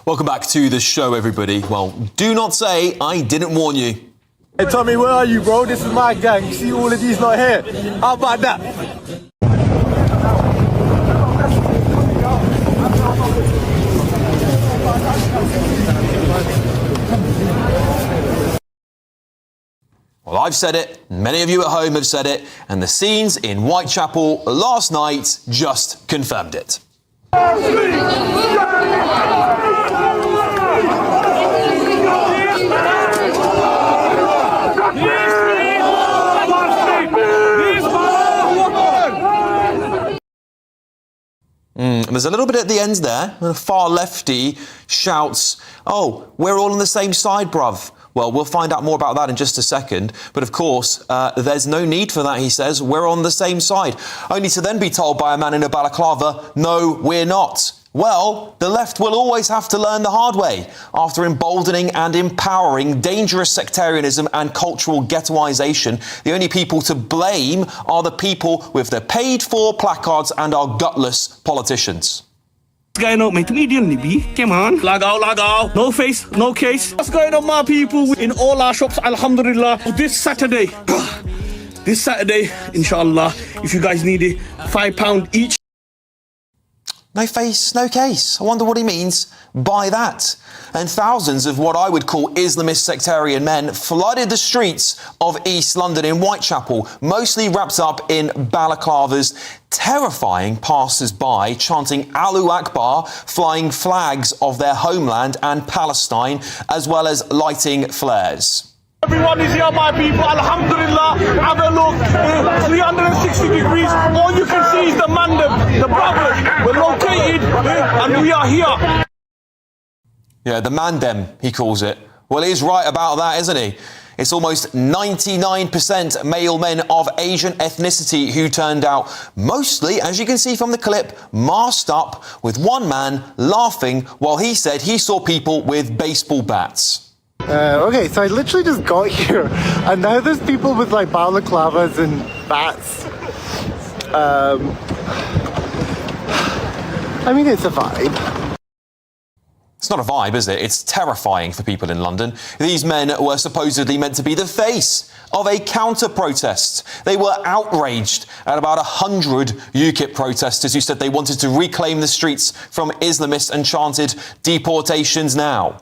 Welcome back to the show, everybody. Well, do not say I didn't warn you. Hey, Tommy, where are you, bro? This is my gang. You see all of these not here? How about that? Well, I've said it, many of you at home have said it, and the scenes in Whitechapel last night just confirmed it. There's a little bit at the end there. A far lefty shouts, "Oh, we're all on the same side, bruv." Well, we'll find out more about that in just a second. But of course, there's no need for that, he says. We're on the same side. Only to then be told by a man in a balaclava, no, we're not. Well, the left will always have to learn the hard way. After emboldening and empowering dangerous sectarianism and cultural ghettoisation, the only people to blame are the people with the paid-for placards and our gutless politicians. What's going on, mate? Comedian, Libby. Come on. Lag out. No face, no case. What's going on, my people? In all our shops, alhamdulillah. This Saturday, inshallah, if you guys need it, £5 each. No face, no case. I wonder what he means by that. And thousands of what I would call Islamist sectarian men flooded the streets of East London in Whitechapel, mostly wrapped up in balaclavas, terrifying passers-by, chanting Allahu Akbar, flying flags of their homeland and Palestine, as well as lighting flares. Everyone is here, my people. Alhamdulillah. Have a look. 360 degrees. All you can see is the mandem, the brothers. We're located and we are here. Yeah, the mandem, he calls it. Well, he's right about that, isn't he? It's almost 99% male men of Asian ethnicity who turned out, mostly, as you can see from the clip, masked up, with one man laughing while he said he saw people with baseball bats. Okay, so I literally just got here, and now there's people with like balaclavas and bats. I mean, it's a vibe. It's not a vibe, is it? It's terrifying for people in London. These men were supposedly meant to be the face of a counter-protest. They were outraged at about 100 UKIP protesters who said they wanted to reclaim the streets from Islamists and chanted deportations now.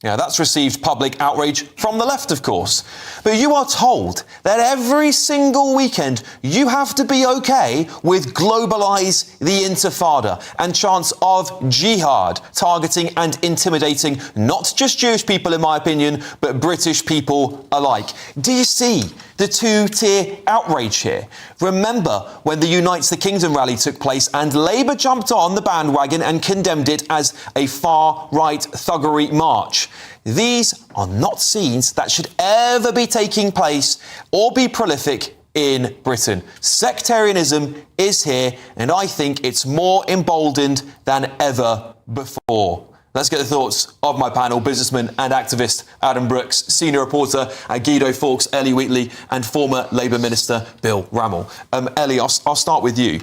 Yeah, that's received public outrage from the left, of course. But you are told that every single weekend you have to be okay with globalise the Intifada and chants of jihad, targeting and intimidating not just Jewish people, in my opinion, but British people alike. Do you see the two-tier outrage here? Remember when the Unites the Kingdom rally took place and Labour jumped on the bandwagon and condemned it as a far-right thuggery march? These are not scenes that should ever be taking place or be prolific in Britain. Sectarianism is here, and I think it's more emboldened than ever before. Let's get the thoughts of my panel, businessman and activist Adam Brooks, senior reporter at Guido Fawkes, Ellie Wheatley, and former Labour Minister Bill Rammell. Ellie, I'll start with you.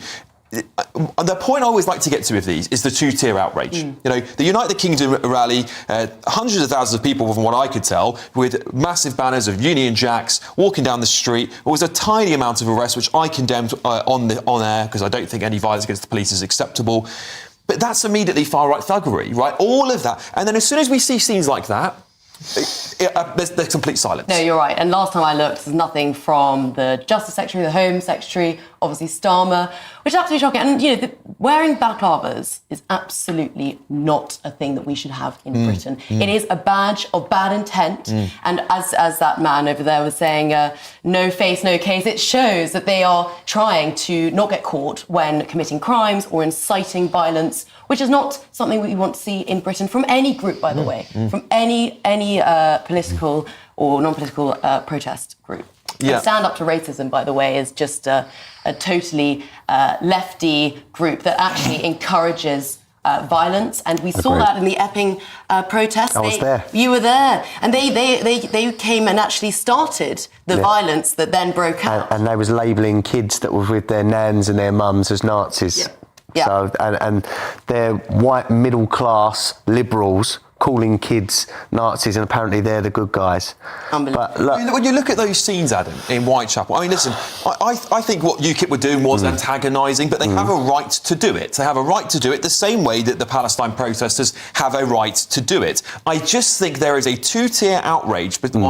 The point I always like to get to with these is the two-tier outrage. You know, the Unite the Kingdom rally, hundreds of thousands of people, from what I could tell, with massive banners of Union Jacks walking down the street. There was a tiny amount of arrests, which I condemned on air, because I don't think any violence against the police is acceptable. But that's immediately far-right thuggery, right? All of that. And then as soon as we see scenes like that, there's complete silence. No, you're right. And last time I looked, there's nothing from the Justice Secretary, the Home Secretary, obviously Starmer, which is absolutely shocking. And, you know, wearing balaclavas is absolutely not a thing that we should have in Britain. It is a badge of bad intent. And as that man over there was saying, no face, no case, it shows that they are trying to not get caught when committing crimes or inciting violence, which is not something we want to see in Britain from any group, by the way, from any political or non-political protest group. Yeah. And Stand Up to Racism, by the way, is just a totally lefty group that actually encourages violence, and we saw that in the Epping protests. I was there. You were there, and they came and actually started the violence that then broke out. And they was labelling kids that were with their nans and their mums as Nazis. Yeah. Yeah. So and they're white middle class liberals calling kids Nazis, and apparently they're the good guys. But look, when you look at those scenes, Adam, in Whitechapel, I mean, listen, I think what UKIP were doing was antagonising, but they have a right to do it. They have a right to do it the same way that the Palestine protesters have a right to do it. I just think there is a two-tier outrage on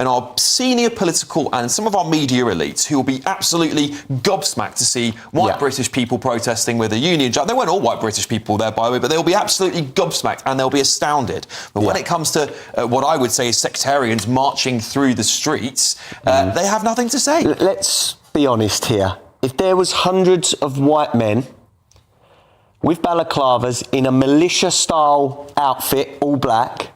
our senior political and some of our media elites who will be absolutely gobsmacked to see white British people protesting with a Union Jack. They weren't all white British people there, by the way, but they'll be absolutely gobsmacked and they'll be astounded. But when it comes to what I would say is sectarians marching through the streets, they have nothing to say. Let's be honest here. If there was hundreds of white men with balaclavas in a militia-style outfit, all black,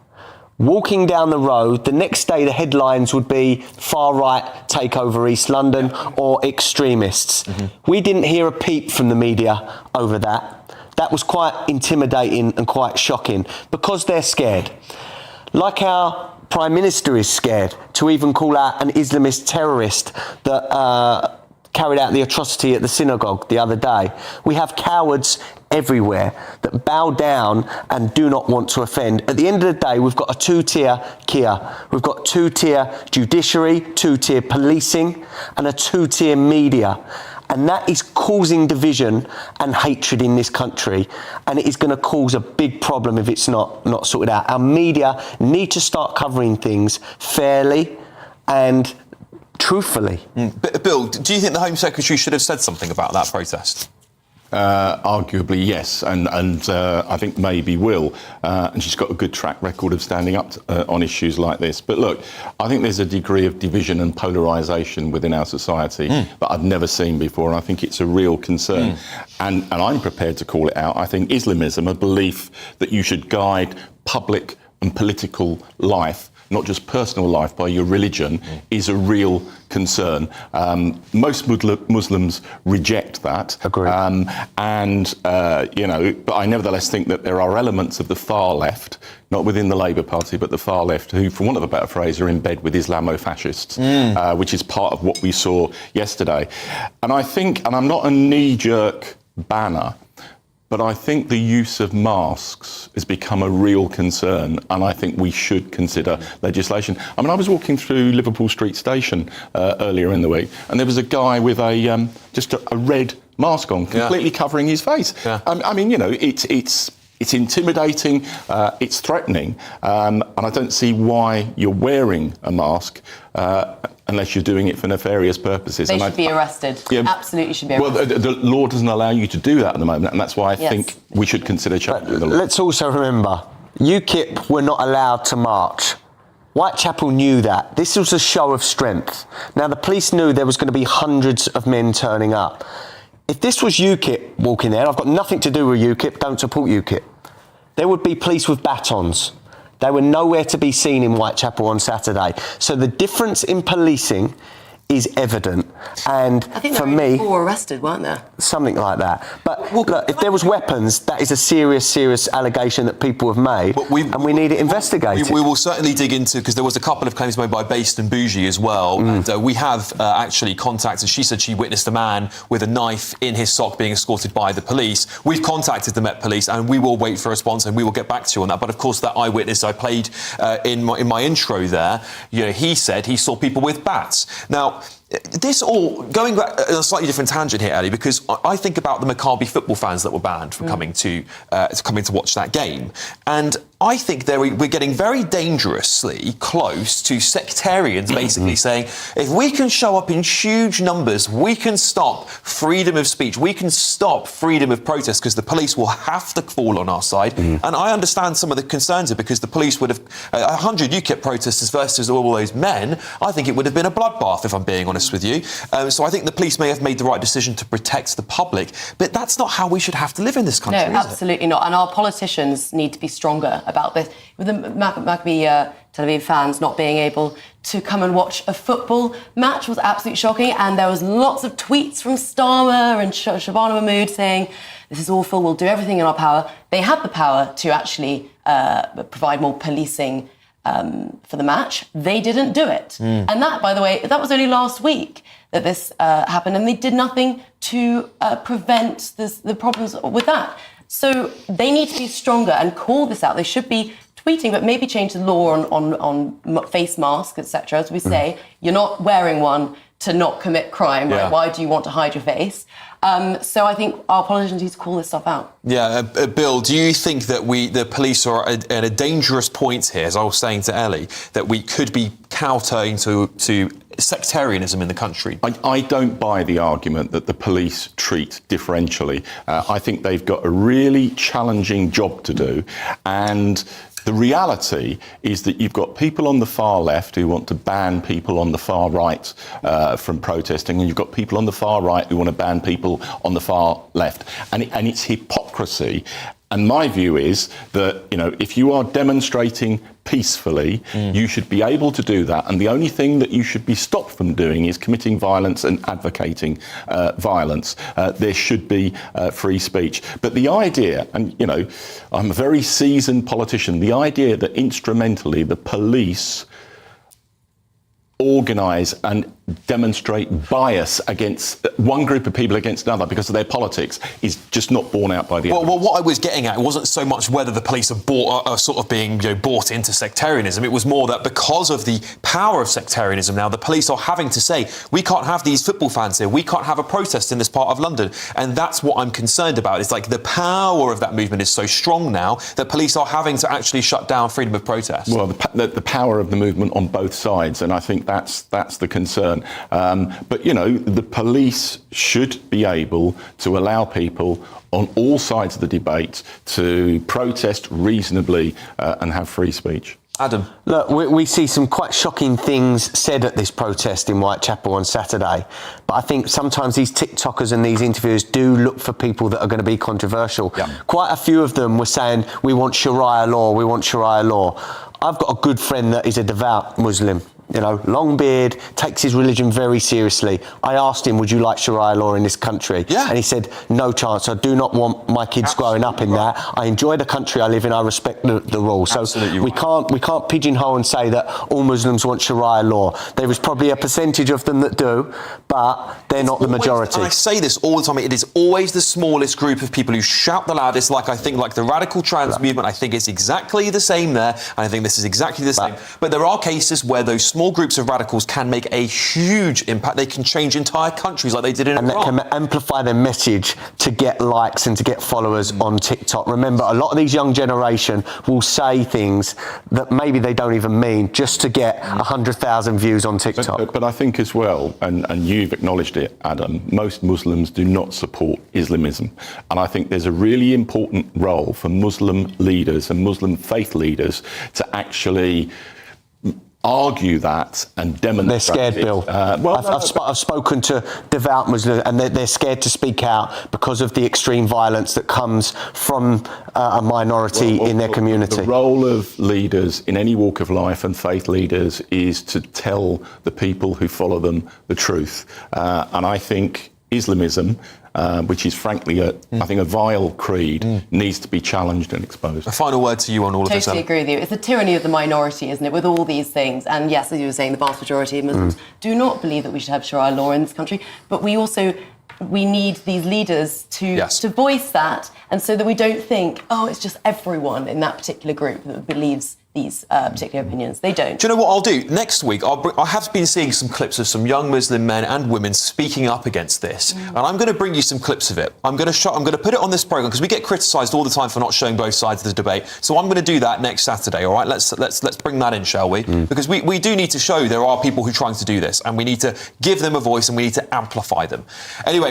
walking down the road, the next day the headlines would be far-right take over East London or extremists. We didn't hear a peep from the media over that. That was quite intimidating and quite shocking because they're scared. Like our Prime Minister is scared to even call out an Islamist terrorist that carried out the atrocity at the synagogue the other day. We have cowards everywhere that bow down and do not want to offend. At the end of the day, we've got a two-tier Kia. We've got two-tier judiciary, two-tier policing, and a two-tier media. And that is causing division and hatred in this country. And it is going to cause a big problem if it's not sorted out. Our media need to start covering things fairly and truthfully. Bill, do you think the Home Secretary should have said something about that protest? Arguably, yes, and I think maybe will. And she's got a good track record of standing up on issues like this. But look, I think there's a degree of division and polarisation within our society that I've never seen before, and I think it's a real concern. And I'm prepared to call it out. I think Islamism, a belief that you should guide public and political life, not just personal life, by your religion, is a real concern. Most Muslims reject that. Agree. But I nevertheless think that there are elements of the far left, not within the Labour Party, but the far left, who, for want of a better phrase, are in bed with Islamo-fascists, which is part of what we saw yesterday. And I think, and I'm not a knee-jerk banner, but I think the use of masks has become a real concern, and I think we should consider legislation. I mean, I was walking through Liverpool Street Station earlier in the week, and there was a guy with just a red mask on, completely covering his face. I mean, it's intimidating, it's threatening, and I don't see why you're wearing a mask unless you're doing it for nefarious purposes. They should be arrested. Absolutely should be arrested. Well, the law doesn't allow you to do that at the moment, and that's why I think we should consider changing the law. Let's also remember, UKIP were not allowed to march. Whitechapel knew that. This was a show of strength. Now, the police knew there was going to be hundreds of men turning up. If this was UKIP walking there, I've got nothing to do with UKIP, don't support UKIP, there would be police with batons. They were nowhere to be seen in Whitechapel on Saturday. So the difference in policing is evident. And I think for there me, were 4 arrested, weren't there? Something like that. But look, if there was weapons, that is a serious allegation that people have made, and we need it investigated. We will certainly dig into, because there was a couple of claims made by Based and Bougie as well, and we have actually contacted, she said she witnessed a man with a knife in his sock being escorted by the police. We've contacted the Met Police, and we will wait for a response, and we will get back to you on that. But of course, that eyewitness I played in my intro there, he said he saw people with bats. Now, this all, going back on a slightly different tangent here, Ellie, because I think about the Maccabi football fans that were banned from coming to watch that game. And I think we're getting very dangerously close to sectarians basically saying, if we can show up in huge numbers, we can stop freedom of speech, we can stop freedom of protest, because the police will have to fall on our side. And I understand some of the concerns here, because the police would have 100 UKIP protesters versus all those men. I think it would have been a bloodbath, if I'm being honest with you. So I think the police may have made the right decision to protect the public, but that's not how we should have to live in this country. No, absolutely not. And our politicians need to be stronger about this, with the Maccabi Tel Aviv fans not being able to come and watch a football match was absolutely shocking. And there was lots of tweets from Starmer and Shabana Mahmood saying, this is awful, we'll do everything in our power. They had the power to actually provide more policing for the match. They didn't do it. And that, by the way, that was only last week that this happened, and they did nothing to prevent the problems with that. So they need to be stronger and call this out. They should be tweeting, but maybe change the law on face masks, etc. As we say, you're not wearing one to not commit crime, right? Why do you want to hide your face? So I think our politicians need to call this stuff out. Yeah, Bill, do you think that the police are at a dangerous point here, as I was saying to Ellie, that we could be kowtowing to sectarianism in the country? I don't buy the argument that the police treat differentially. I think they've got a really challenging job to do, and the reality is that you've got people on the far left who want to ban people on the far right from protesting, and you've got people on the far right who want to ban people on the far left. And it's hypocrisy. And my view is that, if you are demonstrating peacefully, you should be able to do that. And the only thing that you should be stopped from doing is committing violence and advocating violence. There should be free speech. But the idea, and, I'm a very seasoned politician, the idea that instrumentally the police organise and demonstrate bias against one group of people against another because of their politics is just not borne out by the evidence. Well, what I was getting at, it wasn't so much whether the police are sort of being bought into sectarianism. It was more that because of the power of sectarianism now, the police are having to say, we can't have these football fans here, we can't have a protest in this part of London. And that's what I'm concerned about. It's like the power of that movement is so strong now that police are having to actually shut down freedom of protest. Well, the power of the movement on both sides, and I think that's the concern. But, the police should be able to allow people on all sides of the debate to protest reasonably and have free speech. Adam. Look, we see some quite shocking things said at this protest in Whitechapel on Saturday, but I think sometimes these TikTokers and these interviewers do look for people that are going to be controversial. Yeah. Quite a few of them were saying, we want Sharia law, we want Sharia law. I've got a good friend that is a devout Muslim. Long beard, takes his religion very seriously. I asked him, would you like Sharia law in this country? Yeah. And he said, no chance. I do not want my kids growing up in that. I enjoy the country I live in. I respect the rules. So we can't pigeonhole and say that all Muslims want Sharia law. There is probably a percentage of them that do, but they're not the majority. And I say this all the time, it is always the smallest group of people who shout the loudest, like the radical trans movement. I think it's exactly the same there, and I think this is exactly the same. But there are cases where those small groups of radicals can make a huge impact. They can change entire countries like they did in Iran. And they can amplify their message to get likes and to get followers on TikTok. Remember, a lot of these young generation will say things that maybe they don't even mean just to get 100,000 views on TikTok. But I think as well, and you've acknowledged it, Adam, most Muslims do not support Islamism. And I think there's a really important role for Muslim leaders and Muslim faith leaders to actually argue that and demonstrate. They're scared, it. Bill. I've spoken to devout Muslims, and they're scared to speak out because of the extreme violence that comes from a minority in their community. The role of leaders in any walk of life and faith leaders is to tell the people who follow them the truth. And I think Islamism, which is frankly, I think, a vile creed, needs to be challenged and exposed. A final word to you on all of this. Totally agree with you. It's the tyranny of the minority, isn't it, with all these things. And yes, as you were saying, the vast majority of Muslims do not believe that we should have Sharia law in this country. But we need these leaders to voice that, and so that we don't think, it's just everyone in that particular group that believes these particular opinions. They don't. Do you know what I'll do? Next week, I have been seeing some clips of some young Muslim men and women speaking up against this, and I'm going to bring you some clips of it. I'm going to put it on this programme because we get criticised all the time for not showing both sides of the debate. So I'm going to do that next Saturday. All right, let's bring that in, shall we? Because we do need to show there are people who are trying to do this, and we need to give them a voice and we need to amplify them. Anyway.